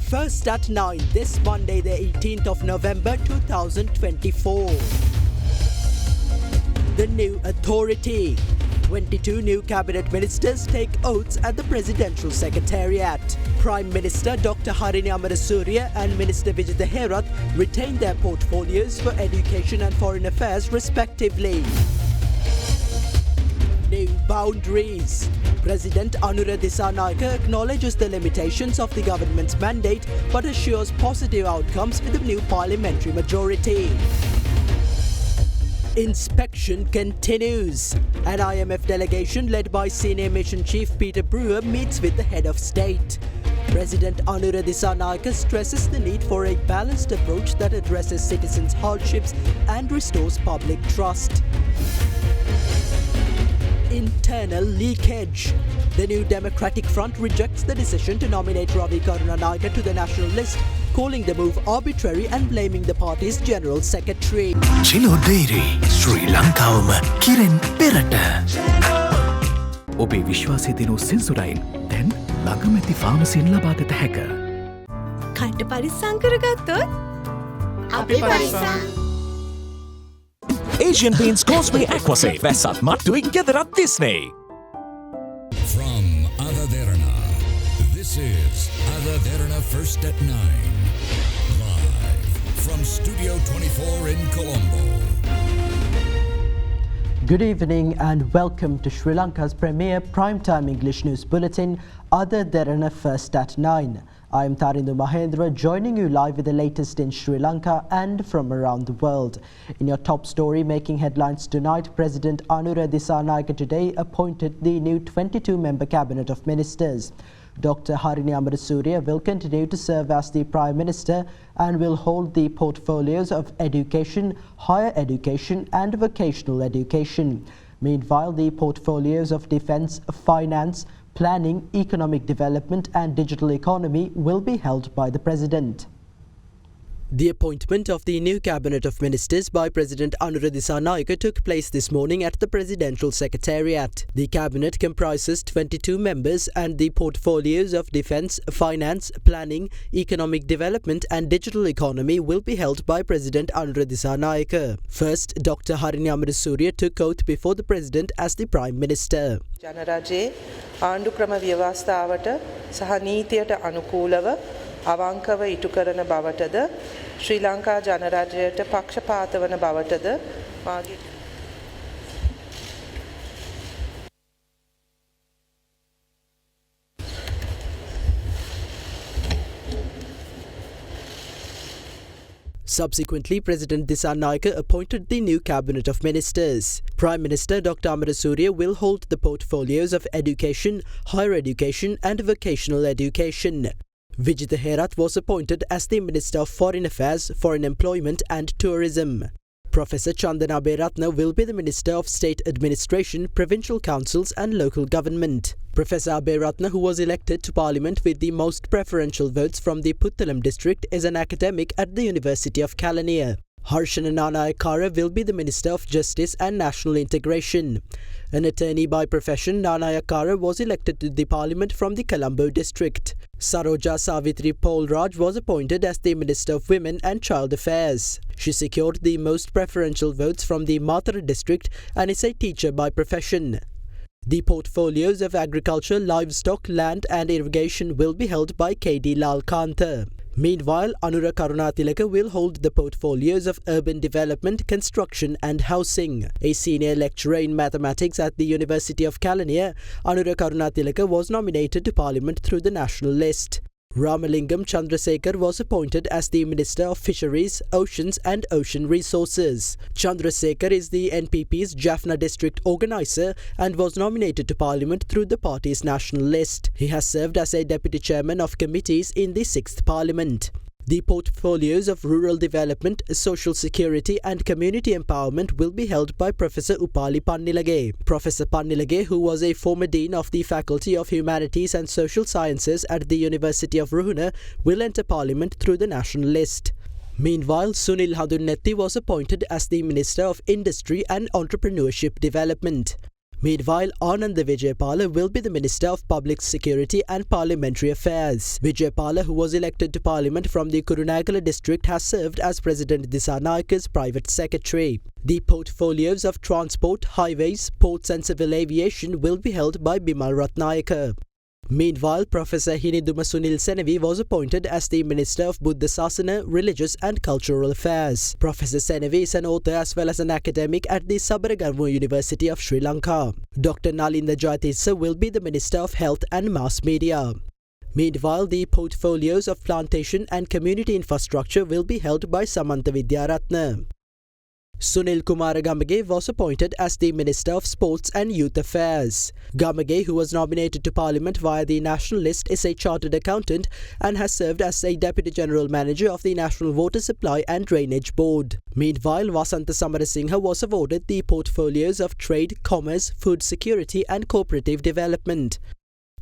First at 9 this Monday, the 18th of November 2024. The new authority. 22 new cabinet ministers take oaths at the Presidential Secretariat. Prime Minister Dr. Harini Amarasuriya and Minister Vijitha Herath retain their portfolios for education and foreign affairs respectively. New boundaries. President Anura Dissanayake acknowledges the limitations of the government's mandate but assures positive outcomes with the new parliamentary majority. Inspection continues. An IMF delegation led by Senior Mission Chief Peter Brewer meets with the head of state. President Anura Dissanayake stresses the need for a balanced approach that addresses citizens' hardships and restores public trust. Internal leakage. The New Democratic Front rejects the decision to nominate Ravi Karunanayake to the national list, calling the move arbitrary and blaming the party's general secretary. Chilo Dairy, Sri Lankawama, Kiren Perata. Obe Vishwasi dinu Sensodyne, then Langamati Pharmacy in Labagata Hacker. Kanta Parisang karagattot? Api Parisang. Asian Paints Causeway Aquasave. Vessat Mattuig Gadarat Disney. From Derana, this is Derana First at 9. Live from Studio 24 in Colombo. Good evening and welcome to Sri Lanka's premier primetime English news bulletin, Derana First at 9. I am Tarindu Mahendra, joining you live with the latest in Sri Lanka and from around the world. In your top story making headlines tonight, President Anura Dissanayake today appointed the new 22-member cabinet of ministers. Dr. Harini Amarasuriya will continue to serve as the Prime Minister and will hold the portfolios of education, higher education and vocational education. Meanwhile, the portfolios of defence, finance, planning, economic development and digital economy will be held by the President. The appointment of the new Cabinet of Ministers by President Anura Dissanayake took place this morning at the Presidential Secretariat. The Cabinet comprises 22 members and the portfolios of Defence, Finance, Planning, Economic Development and Digital Economy will be held by President Anura Dissanayake. First, Dr. Harini Amarasuriya took oath before the President as the Prime Minister. ජනරජයේ ආණ්ඩු ක්‍රම ව්‍යවස්ථාවට සහ නීතියට අනුකූලව අවංකව ඉටු කරන බවටද ශ්‍රී ලංකා ජනරජයට පක්ෂපාත වන බවටද මාගේ Subsequently, President Dissanayake appointed the new Cabinet of Ministers. Prime Minister Dr. Amarasuriya will hold the portfolios of education, higher education and vocational education. Vijitha Herath was appointed as the Minister of Foreign Affairs, Foreign Employment and Tourism. Professor Chandana Aberatna will be the Minister of State Administration, Provincial Councils and Local Government. Professor Aberatna, who was elected to Parliament with the most preferential votes from the Puttalam district, is an academic at the University of Kelaniya. Harshana Nanayakara will be the Minister of Justice and National Integration. An attorney by profession, Nanayakara was elected to the Parliament from the Colombo district. Saroja Savitri Polraj was appointed as the Minister of Women and Child Affairs. She secured the most preferential votes from the Mathura district and is a teacher by profession. The portfolios of agriculture, livestock, land and irrigation will be held by K.D. Lal Kantha. Meanwhile, Anura Karunatilaka will hold the portfolios of urban development, construction and housing. A senior lecturer in mathematics at the University of Kelaniya, Anura Karunatilaka was nominated to Parliament through the national list. Ramalingam Chandrasekhar was appointed as the Minister of Fisheries, Oceans and Ocean Resources. Chandrasekhar is the NPP's Jaffna district organiser and was nominated to Parliament through the party's national list. He has served as a Deputy Chairman of committees in the 6th Parliament. The portfolios of rural development, social security and community empowerment will be held by Professor Upali Pannilage. Professor Pannilage, who was a former Dean of the Faculty of Humanities and Social Sciences at the University of Ruhuna, will enter Parliament through the national list. Meanwhile, Sunil Hadunnetti was appointed as the Minister of Industry and Entrepreneurship Development. Meanwhile, Ananda Vijayapala will be the Minister of Public Security and Parliamentary Affairs. Vijayapala, who was elected to Parliament from the Kurunegala district, has served as President Disanayaka's private secretary. The portfolios of transport, highways, ports and civil aviation will be held by Bimal Ratnayaka. Meanwhile, Professor Hiniduma Sunil Senavi was appointed as the Minister of Buddha Sasana, Religious and Cultural Affairs. Professor Senavi is an author as well as an academic at the Sabaragamuwa University of Sri Lanka. Dr. Nalinda Jayatissa will be the Minister of Health and Mass Media. Meanwhile, the portfolios of plantation and community infrastructure will be held by Samantha Vidyaratna. Sunil Kumar Gamage was appointed as the Minister of Sports and Youth Affairs. Gamage, who was nominated to Parliament via the National List, is a chartered accountant and has served as a Deputy General Manager of the National Water Supply and Drainage Board. Meanwhile, Vasantha Samarasinghe was awarded the portfolios of Trade, Commerce, Food Security and Cooperative Development.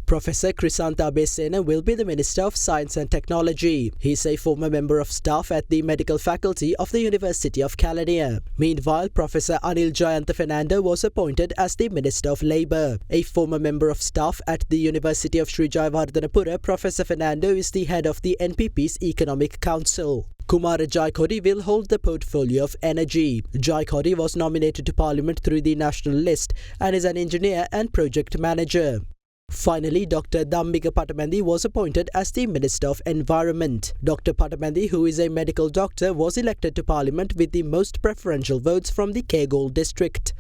Professor Krisanta Abesena will be the Minister of Science and Technology. He is a former member of staff at the Medical Faculty of the University of Caledonia. Meanwhile, Professor Anil Jayantha Fernando was appointed as the Minister of Labour. A former member of staff at the University of Sri Jayawardhanapura, Professor Fernando is the head of the NPP's Economic Council. Kumara Jaikodi will hold the portfolio of Energy. Jaikodi was nominated to Parliament through the National List and is an engineer and project manager. Finally, Dr. Dhammika Patamandi was appointed as the Minister of Environment. Dr. Patamandi, who is a medical doctor, was elected to Parliament with the most preferential votes from the Kegol district.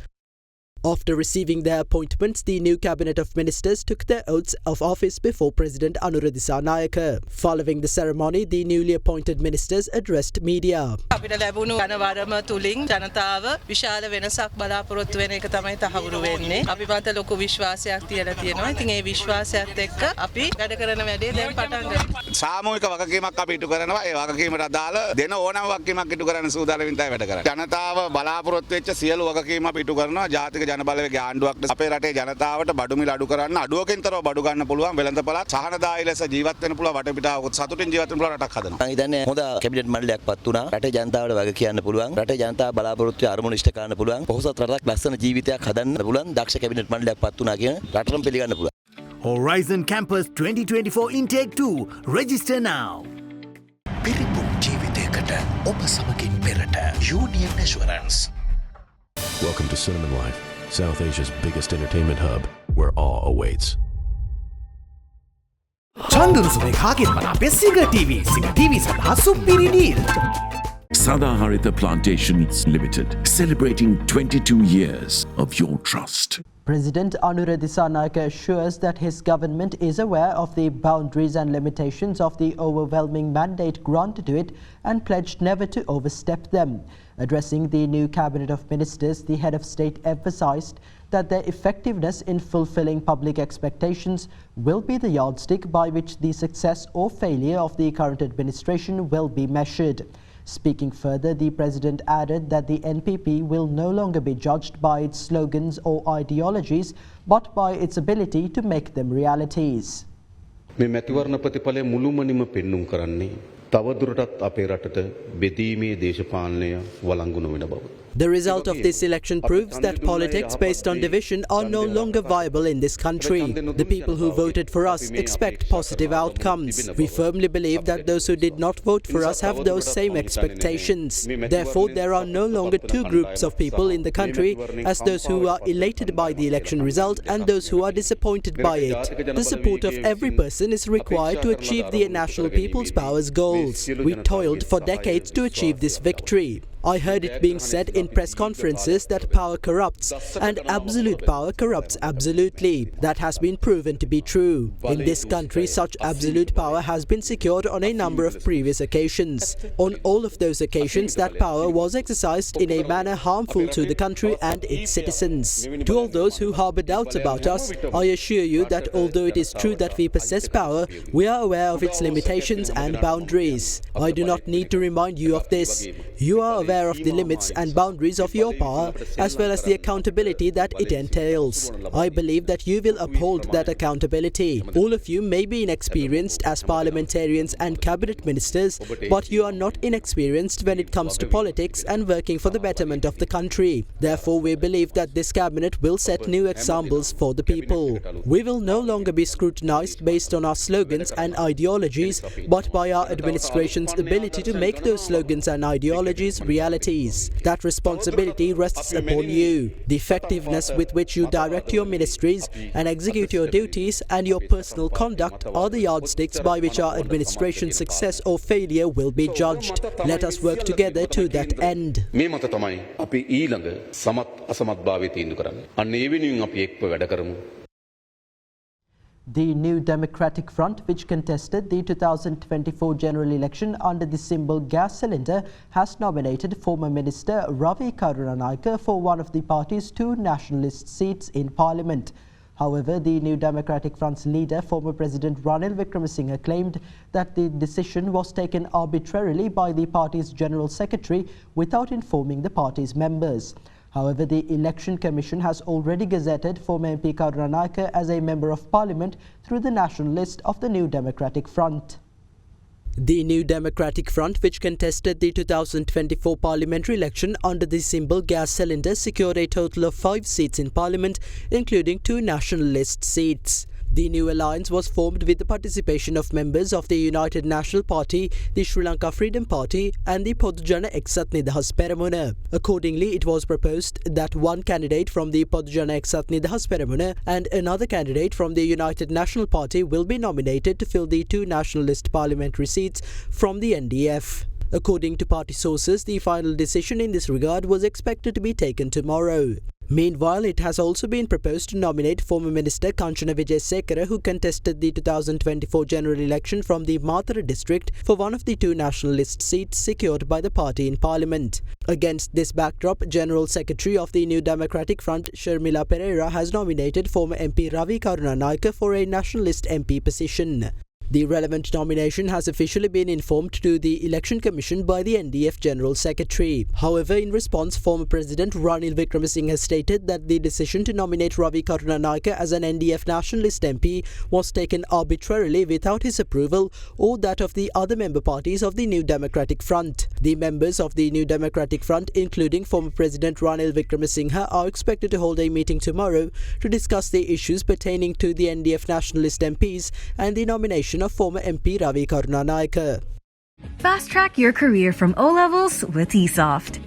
After receiving their appointments, the new cabinet of ministers took their oaths of office before President Anura Disanayaka. Following the ceremony, the newly appointed ministers addressed media. අපිට ලැබුණු ජනවරම තුලින් ජනතාව විශාල වෙනසක් බලාපොරොත්තු වෙන එක තමයි තහවුරු වෙන්නේ. අපි මත ලොකු විශ්වාසයක් තියලා තියෙනවා. ඉතින් ඒ විශ්වාසයත් එක්ක අපි වැඩ කරන වැඩේ දැන් පටන් ගන්නවා. සාමූහික වගකීමක් අපි ඉටු කරනවා. ඒ වගකීමට අදාළ දෙන ඕනම වගකීමක් ඉටු කරන්න සූදානම් වෙන්න වැඩ කරන්නේ. ජනතාව බලාපොරොත්තු වෙච්ච සියලු වගකීම් අපි ඉටු කරනවා. ජාතික ජනබලවේගයේ ආණ්ඩුවක් අපේ රටේ ජනතාවට බඩු මිල අඩු කරන්න අඩුවකින්තරව බඩු ගන්න පුළුවන් වෙළඳපළත් සහනදායී ලෙස ජීවත් වෙන්න පුළුවන් වටපිටාවකුත් සතුටින් ජීවත් වෙන්න පුළුවන් රටක් හදනවා. මම හිතන්නේ හොඳ කැබිනට් මණ්ඩලයක් පත් වුණා. රටේ ජනතාවට වග කියන්න පුළුවන්. රටේ ජනතාව බලාපොරොත්තු අරමුණු ඉෂ්ට කරන්න පුළුවන්. පොහොසත් රටක් ලස්සන ජීවිතයක් හදන්න පුළුවන්. දක්ෂ කැබිනට් මණ්ඩලයක් පත් වුණා කියන රටටම පිළිගන්න පුළුවන්. Horizon Campus 2024 Intake 2. Register now. පිරිපුන් ජීවිතයකට ඔබ සමගින් පෙරට Union Assurance. Welcome to Cinnamon Life, South Asia's biggest entertainment hub, where awe awaits. චන්දුරුසුමේ කාගෙන් මන අපේ සිග TV සඳහා සුපිරි deal. Sadaharita Plantations Limited, celebrating 22 years of your trust. President Anura Disanayaka assures that his government is aware of the boundaries and limitations of the overwhelming mandate granted to it and pledged never to overstep them. Addressing the new cabinet of ministers, the head of state emphasized that their effectiveness in fulfilling public expectations will be the yardstick by which the success or failure of the current administration will be measured. Speaking further, the President added that the NPP will no longer be judged by its slogans or ideologies, but by its ability to make them realities. මේ මැතිවරණ ප්‍රතිඵලය මුළුමනින්ම පෙන්눔 කරන්නේ තවදුරටත් අපේ රටට බෙදීමේ දේශපාලනය වළංගු නොවන බව. The result of this election proves that politics based on division are no longer viable in this country. The people who voted for us expect positive outcomes. We firmly believe that those who did not vote for us have those same expectations. Therefore, there are no longer two groups of people in the country, as those who are elated by the election result and those who are disappointed by it. The support of every person is required to achieve the National People's Power's goals. We toiled for decades to achieve this victory. I heard it being said in press conferences that power corrupts and absolute power corrupts absolutely. That has been proven to be true. In this country, such absolute power has been secured on a number of previous occasions. On all of those occasions, that power was exercised in a manner harmful to the country and its citizens. To all those who harbor doubts about us, I assure you that although it is true that we possess power, we are aware of its limitations and boundaries. I do not need to remind you of this. You are aware aware of the limits and boundaries of your power as well as the accountability that it entails. I believe that you will uphold that accountability. All of you may be inexperienced as parliamentarians and cabinet ministers, but you are not inexperienced when it comes to politics and working for the betterment of the country. Therefore, we believe that this cabinet will set new examples for the people. We will no longer be scrutinized based on our slogans and ideologies, but by our administration's ability to make those slogans and ideologies realities. That responsibility rests upon you. The effectiveness with which you direct your ministries and execute your duties and your personal conduct are the yardsticks by which our administration's success or failure will be judged. Let us work together to that end. මේ මත තමයි අපි ඊළඟ සමත් අසමත්භාවය තීන්දුව කරන්නේ. අන්න ඒ වෙනුවෙන් අපි එක්ව වැඩ කරමු. The New Democratic Front, which contested the 2024 general election under the symbol gas cylinder, has nominated former Minister Ravi Karunanayake for one of the party's 2 nationalist seats in Parliament. However, the New Democratic Front's leader, former President Ranil Wickremesinghe, claimed that the decision was taken arbitrarily by the party's General Secretary without informing the party's members. However, the Election Commission has already gazetted former MP Karunanayake as a Member of Parliament through the national list of the New Democratic Front. The New Democratic Front, which contested the 2024 parliamentary election under the symbol gas cylinder, secured a total of 5 seats in Parliament, including 2 nationalist seats. The new alliance was formed with the participation of members of the United National Party, the Sri Lanka Freedom Party and the Podujana Eksat Nidahas Peramuna. Accordingly, it was proposed that one candidate from the Podujana Eksat Nidahas Peramuna and another candidate from the United National Party will be nominated to fill the 2 nationalist parliamentary seats from the NDF. According to party sources, the final decision in this regard was expected to be taken tomorrow. Meanwhile, it has also been proposed to nominate former Minister Kanchana Wijesekara, who contested the 2024 general election from the Matara district, for one of the 2 nationalist seats secured by the party in Parliament. Against this backdrop, General Secretary of the New Democratic Front, Sharmila Pereira, has nominated former MP Ravi Karunanayake for a nationalist MP position. The relevant nomination has officially been informed to the Election Commission by the NDF General Secretary. However, in response, former President Ranil Wickremesinghe has stated that the decision to nominate Ravi Karunanayake as an NDF nationalist MP was taken arbitrarily without his approval or that of the other member parties of the New Democratic Front. The members of the New Democratic Front, including former President Ranil Wickremesinghe, are expected to hold a meeting tomorrow to discuss the issues pertaining to the NDF nationalist MPs and the nomination of former MP Ravi Karunanayake. Fast track your career from O-levels with eSoft.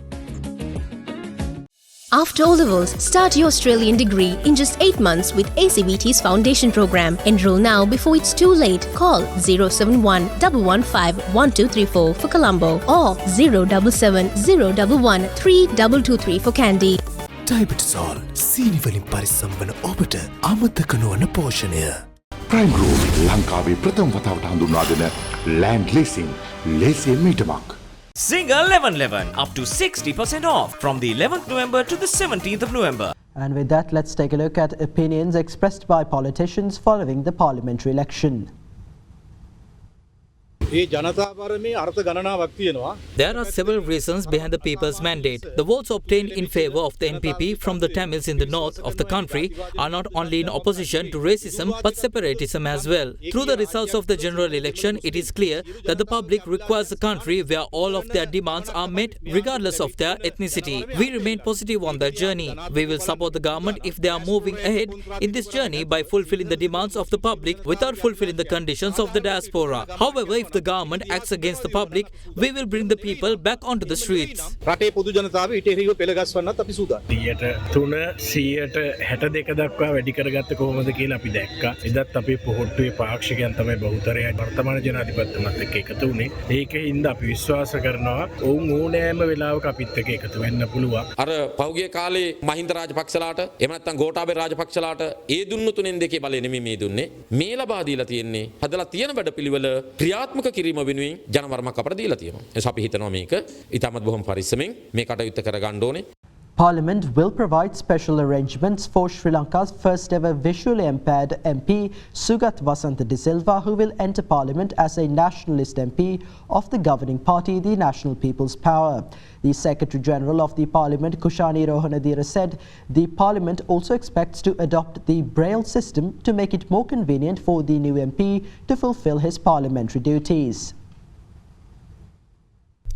After O-levels, start your Australian degree in just 8 months with ACBT's foundation program. Enroll now before it's too late. Call 071 115 1234 for Colombo or 077 011 3223 for Kandy. Diabetol, සීනිවලින් පරිස්සම්වන ඔබට අමතක නොවන පෝෂණය. Prime Group ලංකාවේ ප්‍රථම වතාවට හඳුන්වා දෙන land leasing ලේසියෙන් මීටමක්. Single 1111 up to 60% off from the 11th November to the 17th of November. And with that, let's take a look at opinions expressed by politicians following the parliamentary election. There are several reasons behind the people's mandate. The votes obtained in favour of the NPP from the Tamils in the north of the country are not only in opposition to racism but separatism as well. Through the results of the general election, it is clear that the public requires a country where all of their demands are met regardless of their ethnicity. We remain positive on that journey. We will support the government if they are moving ahead in this journey by fulfilling the demands of the public without fulfilling the conditions of the diaspora. However, if the government acts against the public, we will bring the people back onto the streets. රටේ පොදු ජනතාව ඊට එරෙහිව පෙළ ගස්වන්නත් අපි සූදානම්. 100% දක්වා වැඩි කරගත්ත කොහොමද කියලා අපි දැක්කා. එදත් අපේ පොහොට්ටුවේ පාක්ෂිකයන් තමයි බහුතරය වර්තමාන ජනාධිපතිතුමත් එක්ක එකතු වුණේ. ඒකෙන් අපි විශ්වාස කරනවා ඔවුන් ඕනෑම වෙලාවක අපිත් එක්ක එකතු වෙන්න පුළුවන්. අර පෞගේ කාලේ මහින්ද රාජපක්ෂලාට එහෙම නැත්නම් ගෝඨාභය රාජපක්ෂලාට ඒ දුන්නු තුනෙන් දෙකේ බලය නෙමෙයි මේ දුන්නේ. මේ ලබා දීලා තියෙන්නේ හදලා තියෙන වැඩපිළිවෙල ක්‍රියාත්මක කිරීම වෙනුවෙන් ජනවර්මක් අපට දීලා තියෙනවා. එස අපි හිතනවා මේක ඊටමත් බොහොම පරිස්සමෙන් මේ කටයුත්ත කරගන්න ඕනේ. Parliament will provide special arrangements for Sri Lanka's first ever visually impaired MP, Sugat Vasantha De Silva, who will enter Parliament as a nationalist MP of the governing party, the National People's Power. The Secretary General of the Parliament, Kushani Rohanadira, said the Parliament also expects to adopt the Braille system to make it more convenient for the new MP to fulfill his parliamentary duties.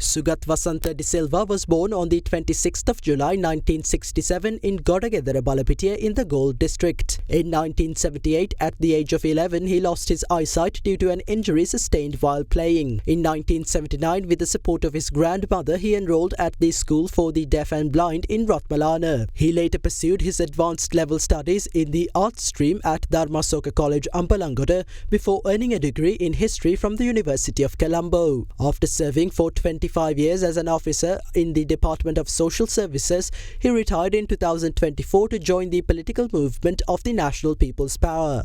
Sugat Vasantha De Silva was born on the 26th of July 1967 in Godagedara Balapitiya in the Gold District. In 1978, at the age of 11, he lost his eyesight due to an injury sustained while playing. In 1979, with the support of his grandmother, he enrolled at the School for the Deaf and Blind in Ratmalana. He later pursued his advanced level studies in the arts stream at Dharmasoka College, Ampalangoda, before earning a degree in history from the University of Colombo. After serving for 25 years as an officer in the Department of Social Services, he retired in 2024 to join the political movement of the National People's Power.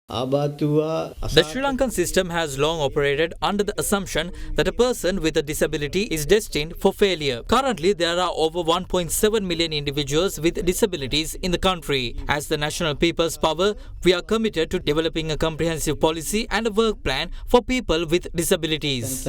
The Sri Lankan system has long operated under the assumption that a person with a disability is destined for failure. Currently, there are over 1.7 million individuals with disabilities in the country. As the National People's Power, we are committed to developing a comprehensive policy and a work plan for people with disabilities.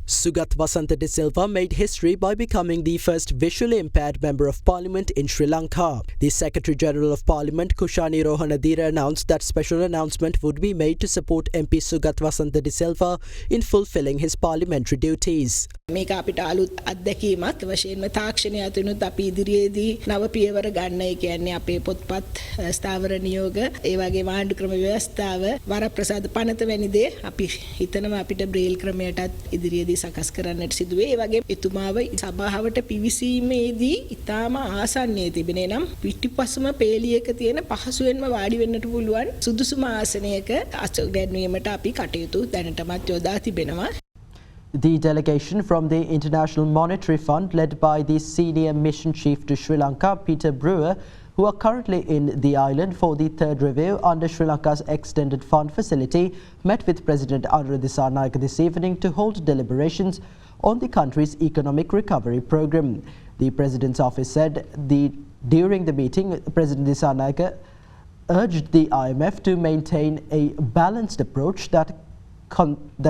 Sugat Vasantha De Silva made history by becoming the first visually impaired Member of Parliament in Sri Lanka. The Secretary General of Parliament, Kushani Rohanadira, announced that special announcement would be made to support MP Sugat Vasantha De Silva in fulfilling his parliamentary duties. මේක අපිට අලුත් අත්දැකීමක් වශයෙන්ම තාක්ෂණය අතුනුත් අපි ඉදිරියේදී නව පියවර ගන්නයි කියන්නේ අපේ පොත්පත් ස්ථාවර නියෝග ඒ වගේම ආණ්ඩු ක්‍රම ව්‍යවස්ථාව වරප්‍රසාද පනත වැනි දේ අපි හිතනවා අපිට බ්‍රේල් ක්‍රමයටත් ඉදිරියේදී සකස් කරන්නට සිදුවේ. ඒ වගේම එතුමාව සභාවට පිවිසීමේදී ඉතාම ආසන්නයේ තිබෙනේ නම් පිටිපස්සම පේලියක තියෙන පහසුවෙන්ම වාඩි වෙන්නට පුළුවන් සුදුසුම ආසනයක අසගැන්වීමට අපි කටයුතු දැනටමත් යොදා තිබෙනවා. The delegation from the International Monetary Fund, led by the Senior Mission Chief to Sri Lanka, Peter Brewer, who are currently in the island for the third review under Sri Lanka's Extended Fund Facility, met with President Anura Dissanayake this evening to hold deliberations on the country's economic recovery program. The President's office said during the meeting, President Dissanayake urged the IMF to maintain a balanced approach that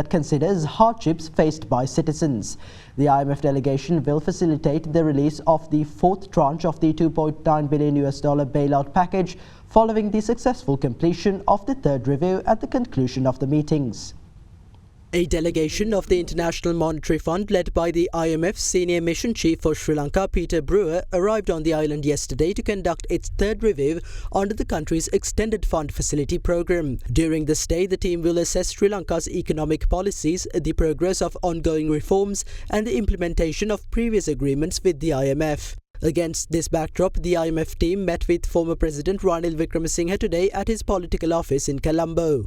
considers hardships faced by citizens. The IMF delegation will facilitate the release of the fourth tranche of the $2.9 billion bailout package following the successful completion of the third review at the conclusion of the meetings. A delegation of the International Monetary Fund, led by the IMF's Senior Mission Chief for Sri Lanka, Peter Brewer, arrived on the island yesterday to conduct its third review under the country's Extended Fund Facility program. During the stay, the team will assess Sri Lanka's economic policies, the progress of ongoing reforms, and the implementation of previous agreements with the IMF. Against this backdrop, the IMF team met with former President Ranil Wickremesinghe today at his political office in Colombo.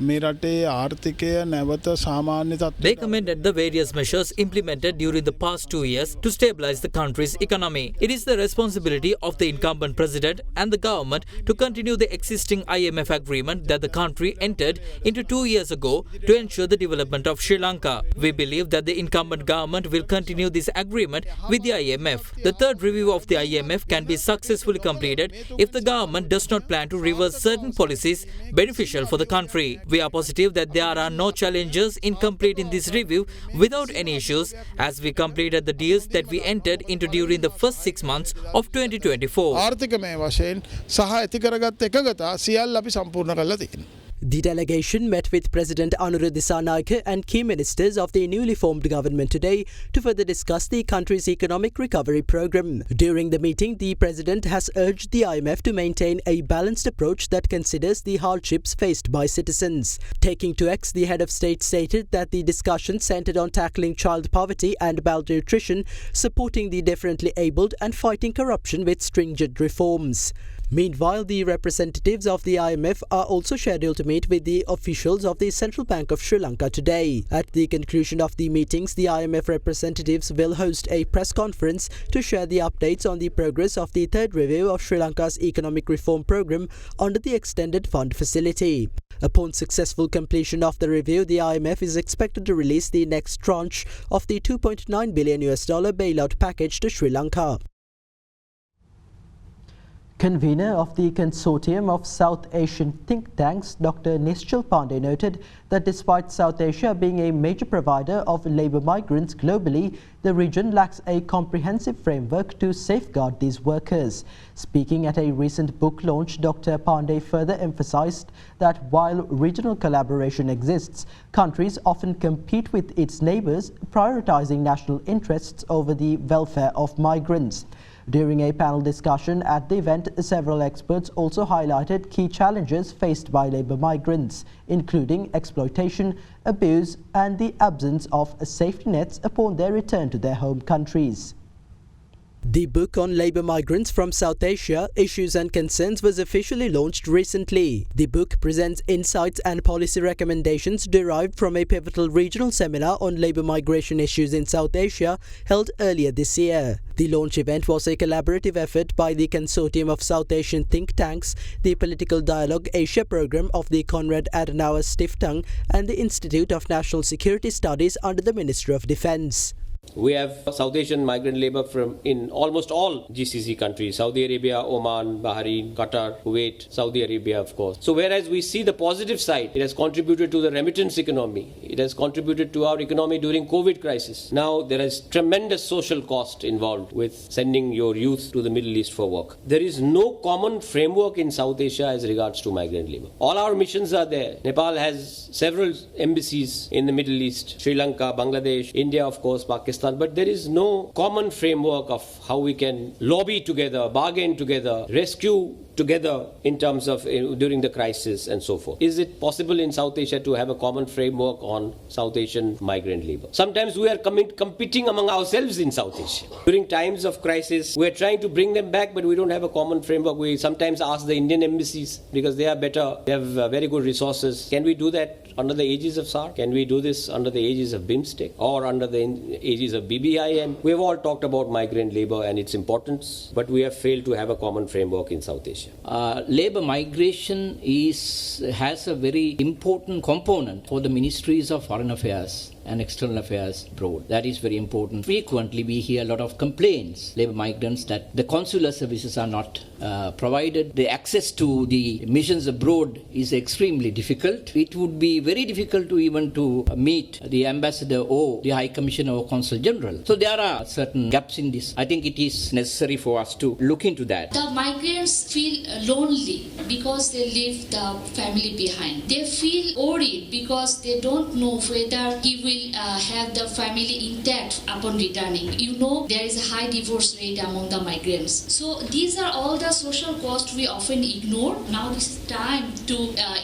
මේ රටේ ආර්ථිකය නැවත සාමාන්‍ය තත්ත්වයට They commended the various measures implemented during the past 2 years to stabilize the country's economy. It is the responsibility of the incumbent president and the government to continue the existing IMF agreement that the country entered into 2 years ago to ensure the development of Sri Lanka. We believe that the incumbent government will continue this agreement with the IMF. The third review of the IMF can be successfully completed if the government does not plan to reverse certain policies beneficial for the country. We are positive that there are no challenges in completing this review without any issues, as we completed the deals that we entered into during the first 6 months of 2024. ආර්ථිකමය වශයෙන් සහ ඇති කරගත් එකගතා සියල්ල අපි සම්පූර්ණ කරලා තියෙනවා. The delegation met with President Anura Dissanayake and key ministers of the newly formed government today to further discuss the country's economic recovery program. During the meeting, the President has urged the IMF to maintain a balanced approach that considers the hardships faced by citizens. Taking to X, the head of state stated that the discussion centered on tackling child poverty and malnutrition, supporting the differently abled, and fighting corruption with stringent reforms. Meanwhile, the representatives of the IMF are also scheduled to meet with the officials of the Central Bank of Sri Lanka today. At the conclusion of the meetings, the IMF representatives will host a press conference to share the updates on the progress of the third review of Sri Lanka's economic reform program under the Extended Fund Facility. Upon successful completion of the review, the IMF is expected to release the next tranche of the $2.9 billion bailout package to Sri Lanka. Convener of the Consortium of South Asian think tanks, Dr. Nischal Pandey, noted that despite South Asia being a major provider of labour migrants globally, the region lacks a comprehensive framework to safeguard these workers. Speaking at a recent book launch, Dr. Pandey further emphasised that while regional collaboration exists, countries often compete with its neighbours, prioritising national interests over the welfare of migrants. During a panel discussion at the event, several experts also highlighted key challenges faced by labour migrants, including exploitation, abuse and the absence of safety nets upon their return to their home countries. The book on labour migrants from South Asia, Issues and Concerns, was officially launched recently. The book presents insights and policy recommendations derived from a pivotal regional seminar on labour migration issues in South Asia held earlier this year. The launch event was a collaborative effort by the Consortium of South Asian think tanks, the Political Dialogue Asia program of the Konrad Adenauer Stiftung and the Institute of National Security Studies under the Ministry of Defence. We have South Asian migrant labour from in almost all GCC countries, Saudi Arabia, Oman, Bahrain, Qatar, Kuwait, Saudi Arabia, of course. So whereas we see the positive side, it has contributed to the remittance economy. It has contributed to our economy during COVID crisis. Now there is tremendous social cost involved with sending your youth to the Middle East for work. There is no common framework in South Asia as regards to migrant labour. All our missions are there. Nepal has several embassies in the Middle East, Sri Lanka, Bangladesh, India, of course, Pakistan. But there is no common framework of how we can lobby together, bargain together, rescue together in terms of during the crisis and so forth. Is it possible in South Asia to have a common framework on South Asian migrant labour? Sometimes we are competing among ourselves in South Asia. During times of crisis, we are trying to bring them back, but we don't have a common framework. We sometimes ask the Indian embassies because they are better, they have very good resources. Can we do that under the aegis of SAR? Can we do this under the aegis of BIMSTEC or under the aegis of BBIM? We have all talked about migrant labour and its importance, but we have failed to have a common framework in South Asia. Labour migration has a very important component for the ministries of foreign affairs and external affairs abroad. That is very important. Frequently we hear a lot of complaints, labour migrants, that the consular services are not provided. The access to the missions abroad is extremely difficult. It would be very difficult to even to meet the ambassador or the high commissioner or consul general. So there are certain gaps in this. I think it is necessary for us to look into that. The migrants feel lonely because they leave the family behind. They feel worried because they don't know whether he will have the family intact upon returning. You know, there is a high divorce rate among the migrants. So these are all the social costs we often ignore. Now it is time to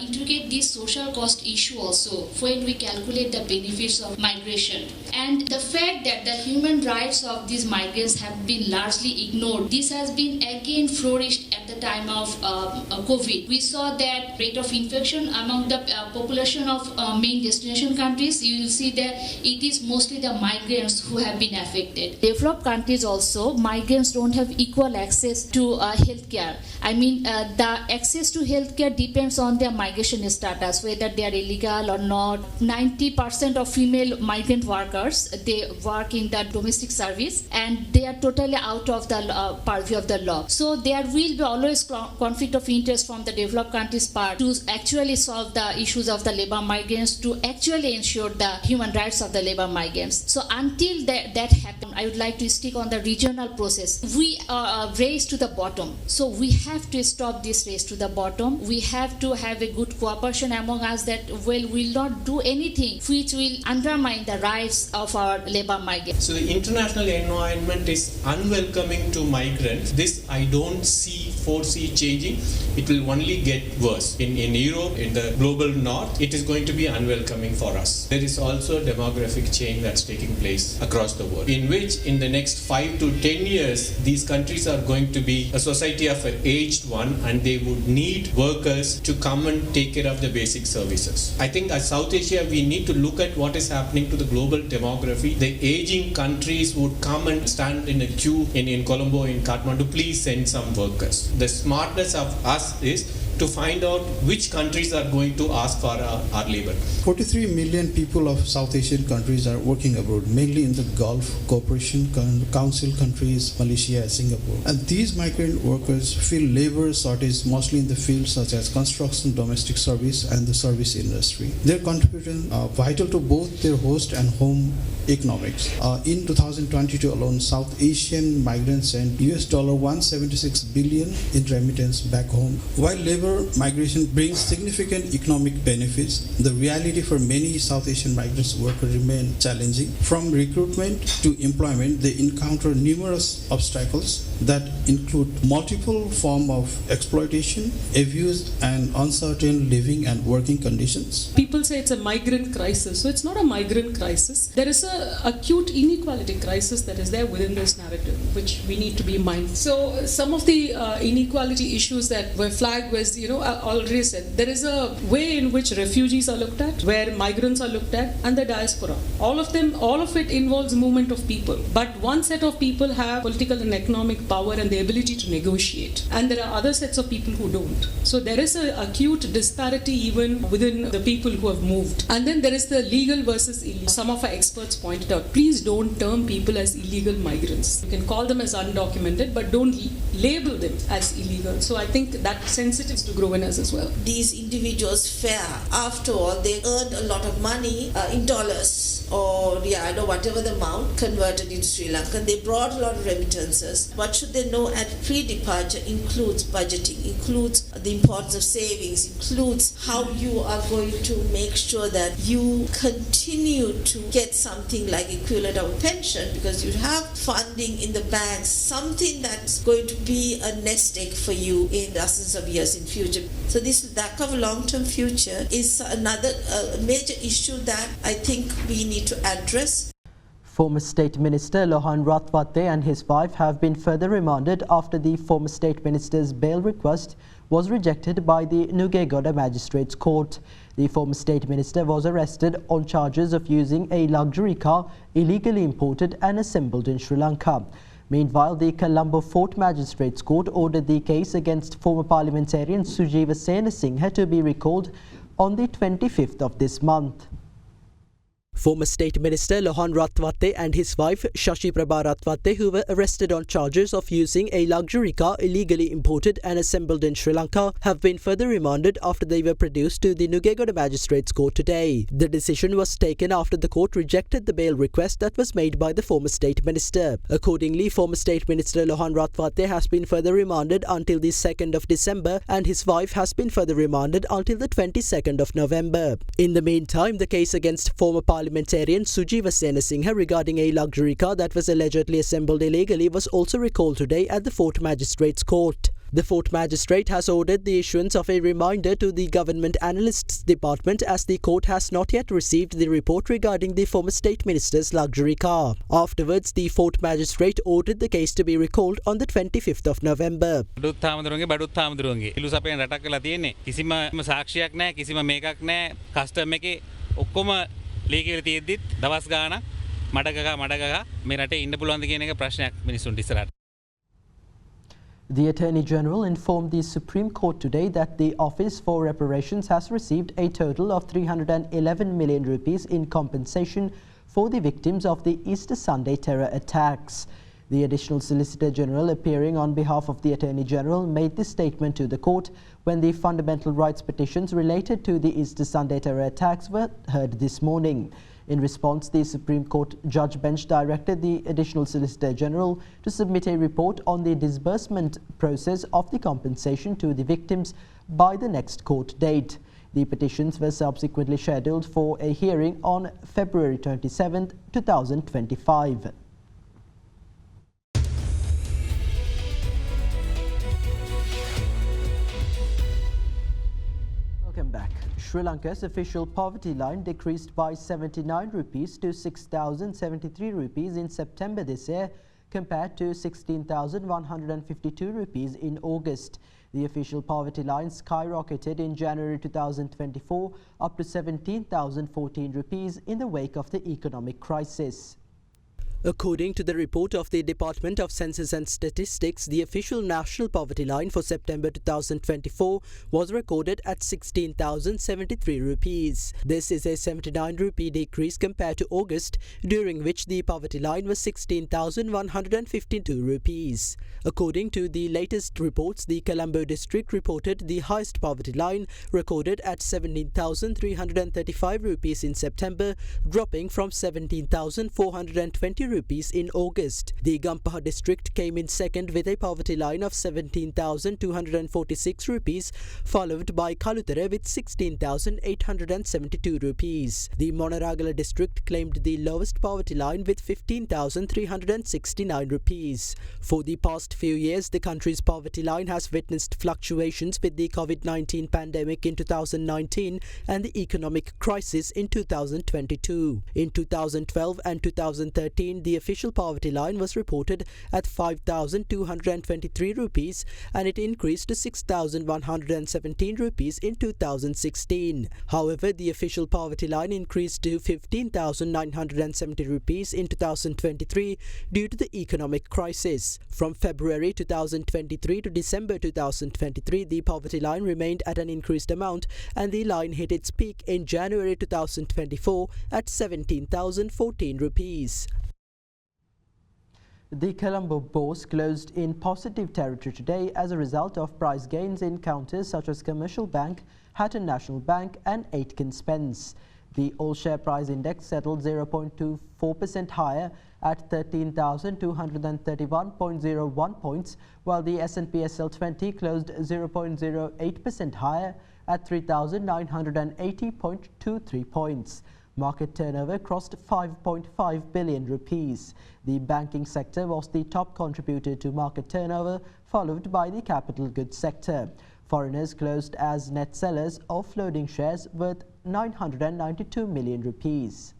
integrate this social cost issue also when we calculate the benefits of migration. And the fact that the human rights of these migrants have been largely ignored, this has been again flourished at the time of COVID. We saw that rate of infection among the population of main destination countries. You will see that it is mostly the migrants who have been affected. Developed countries also, migrants don't have equal access to healthcare. I mean, the access to healthcare depends on their migration status, whether they are illegal or not. 90% of female migrant workers, they work in the domestic service and they are totally out of the purview of the law. So there will be always conflict of interest from the developed countries' part to actually solve the issues of the labor migrants, to actually ensure the human rights of the labor migrants. So until that happens, I would like to stick on the regional process. We are raised to the bottom. So we have to stop this race to the bottom. We have to have a good cooperation among us that will not do anything which will undermine the rights of our labor migrants. So the international environment is unwelcoming to migrants. This I don't foresee changing. It will only get worse. In Europe, in the global north, it is going to be unwelcoming for us. There is also a demographic change that's taking place across the world, in which in the next 5 to 10 years, these countries are going to be a society of an aged one, and they would need workers to come and take care of the basic services. I think as South Asia, we need to look at what is happening to the global demography. The aging countries would come and stand in a queue in Colombo, in Kathmandu, please send some workers. The smartness of us is to find out which countries are going to ask for our labor. 43 million people of South Asian countries are working abroad, mainly in the Gulf Cooperation Council countries, Malaysia and Singapore. And these migrant workers feel labor shortage mostly in the fields such as construction, domestic service and the service industry. Their contribution are vital to both their host and home economics. In 2022 alone, South Asian migrants sent $176 billion in remittance back home. While labor migration brings significant economic benefits, the reality for many South Asian migrants workers remain challenging. From recruitment to employment, they encounter numerous obstacles that include multiple forms of exploitation, abuse, and uncertain living and working conditions. People say it's a migrant crisis. So it's not a migrant crisis. There is an acute inequality crisis that is there within this narrative, which we need to be mindful. So some of the inequality issues that were flagged was, I already said, there is a way in which refugees are looked at, where migrants are looked at, and the diaspora. All of it involves movement of people. But one set of people have political and economic power and the ability to negotiate. And there are other sets of people who don't. So there is an acute disparity even within the people who have moved. And then there is the legal versus illegal. Some of our experts pointed out, please don't term people as illegal migrants. You can call them as undocumented, but don't label them as illegal. So I think that sensitive to grow in us as well. These individuals fare. After all, they earned a lot of money in dollars or whatever the amount converted into Sri Lanka. They brought a lot of remittances. What should they know at pre-departure includes budgeting, includes the importance of savings, includes how you are going to make sure that you continue to get something like equivalent of a pension, because you have funding in the banks, something that's going to be a nest egg for you in dozens of years in future. So this lack of long-term future is another major issue that I think we need to address. Former State Minister Lohan Ratwatte and his wife have been further remanded after the former State Minister's bail request was rejected by the Nugegoda Magistrates Court. The former State Minister was arrested on charges of using a luxury car illegally imported and assembled in Sri Lanka. Meanwhile, the Colombo Fort Magistrates Court ordered the case against former parliamentarian Sujiva Senasinghe to be recalled on the 25th of this month. Former State Minister Lohan Ratwatte and his wife Shashi Prabha Ratwatte, who were arrested on charges of using a luxury car illegally imported and assembled in Sri Lanka, have been further remanded after they were produced to the Nugegoda Magistrates Court today. The decision was taken after the court rejected the bail request that was made by the former State Minister. Accordingly, former State Minister Lohan Ratwatte has been further remanded until the 2nd of December and his wife has been further remanded until the 22nd of November. In the meantime, the case against former parliamentarian Sujiva Senasinghe regarding a luxury car that was allegedly assembled illegally was also recalled today at the Fort Magistrates Court. The Fort Magistrate has ordered the issuance of a reminder to the Government Analysts Department as the court has not yet received the report regarding the former State Minister's luxury car. Afterwards, the Fort Magistrate ordered the case to be recalled on the 25th of November. ලීකල තියෙද්දිත් දවස් ගාණක් මඩගගා මේ රටේ ඉන්න පුළුවන්ද කියන එක ප්‍රශ්නයක් මිනිස්සුන්ට ඉස්සරහට. The Attorney General informed the Supreme Court today that the Office for Reparations has received a total of 311 million rupees in compensation for the victims of the Easter Sunday terror attacks. The Additional Solicitor General, appearing on behalf of the Attorney General, made this statement to the court when the fundamental rights petitions related to the Easter Sunday terror attacks were heard this morning. In response, the Supreme Court judge bench directed the Additional Solicitor General to submit a report on the disbursement process of the compensation to the victims by the next court date. The petitions were subsequently scheduled for a hearing on February 27, 2025. Welcome back. Sri Lanka's official poverty line decreased by 79 rupees to 6,073 rupees in September this year, compared to 16,152 rupees in August. The official poverty line skyrocketed in January 2024 up to 17,014 rupees in the wake of the economic crisis. According to the report of the Department of Census and Statistics, the official national poverty line for September 2024 was recorded at 16,073 rupees. This is a 79 rupee decrease compared to August, during which the poverty line was 16,152 rupees. According to the latest reports, the Colombo district reported the highest poverty line, recorded at 17,335 rupees in September, dropping from 17,420 rupees in August. The Gampaha district came in second with a poverty line of 17,246 rupees, followed by Kalutara with 16,872 rupees. The Monaragala district claimed the lowest poverty line with 15,369 rupees. For the past few years, the country's poverty line has witnessed fluctuations with the COVID-19 pandemic in 2019 and the economic crisis in 2022. In 2012 and 2013, the official poverty line was reported at 5,223 rupees and it increased to 6,117 rupees in 2016. However, the official poverty line increased to 15,970 rupees in 2023 due to the economic crisis. From February 2023 to December 2023, the poverty line remained at an increased amount and the line hit its peak in January 2024 at 17,014 rupees. The Colombo Bourse closed in positive territory today as a result of price gains in counters such as Commercial Bank, Hatton National Bank and Aitken Spence. The all-share price index settled 0.24% higher at 13,231.01 points, while the S&P SL20 closed 0.08% higher at 3,980.23 points. Market turnover crossed 5.5 billion rupees. The banking sector was the top contributor to market turnover, followed by the capital goods sector. Foreigners closed as net sellers, offloading shares worth 992 million rupees.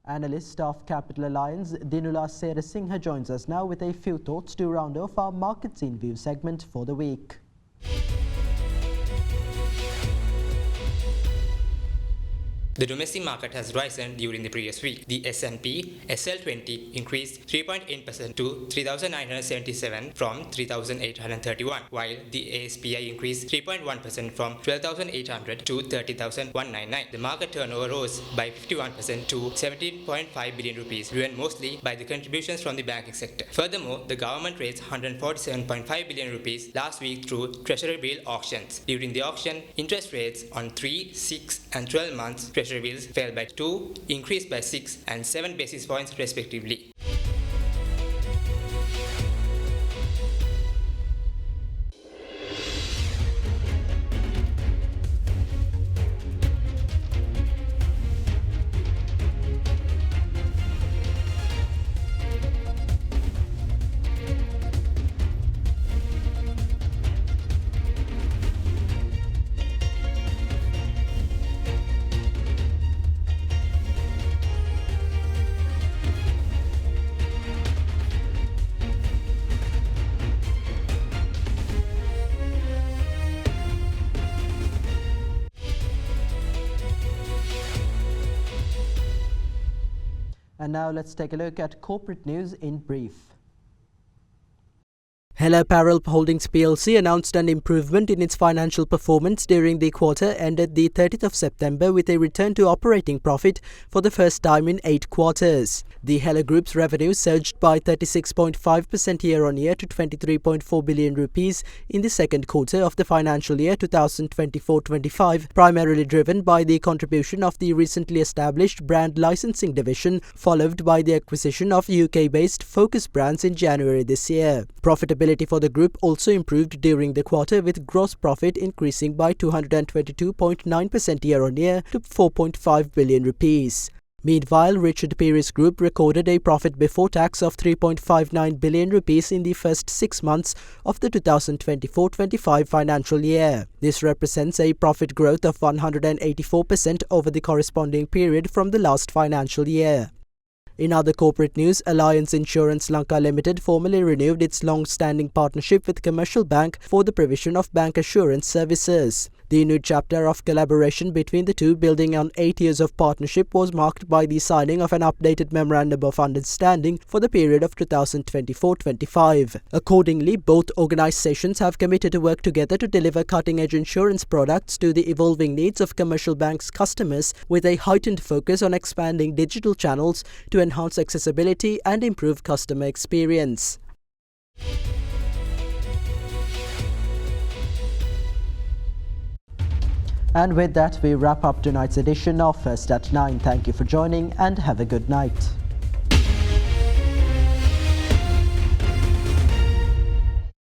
Analyst of Capital Alliance, Dinula Serasinghe joins us now with a few thoughts to round off our Markets in View segment for the week. The domestic market has risen during the previous week. The S&P SL20 increased 3.8% to 3,977 from 3,831, while the ASPI increased 3.1% from 12,800 to 30,199. The market turnover rose by 51% to 17.5 billion rupees, driven mostly by the contributions from the banking sector. Furthermore, the government raised 147.5 billion rupees last week through treasury bill auctions. During the auction, interest rates on 3, 6 and 12 months treasury bills fell by 2, increased by 6 and 7 basis points respectively. And now let's take a look at corporate news in brief. Hello Apparel Holdings plc announced an improvement in its financial performance during the quarter ended the 30th of September with a return to operating profit for the first time in 8 quarters. The Hello Group's revenue surged by 36.5% year-on-year to 23.4 billion rupees in the second quarter of the financial year 2024-25, primarily driven by the contribution of the recently established brand licensing division, followed by the acquisition of UK-based Focus Brands in January this year. Profitability for the group also improved during the quarter, with gross profit increasing by 222.9% year-on-year to 4.5 billion rupees. Meanwhile, Richard Pearis Group recorded a profit before tax of 3.59 billion rupees in the first 6 months of the 2024-25 financial year. This represents a profit growth of 184% over the corresponding period from the last financial year. In other corporate news, Alliance Insurance Lanka Limited formally renewed its long-standing partnership with Commercial Bank for the provision of bank assurance services. The new chapter of collaboration between the two, building on 8 years of partnership, was marked by the signing of an updated Memorandum of Understanding for the period of 2024-25. Accordingly, both organizations have committed to work together to deliver cutting-edge insurance products to the evolving needs of commercial banks' customers, with a heightened focus on expanding digital channels to enhance accessibility and improve customer experience. And with that, we wrap up tonight's edition of First at 9. Thank you for joining and have a good night.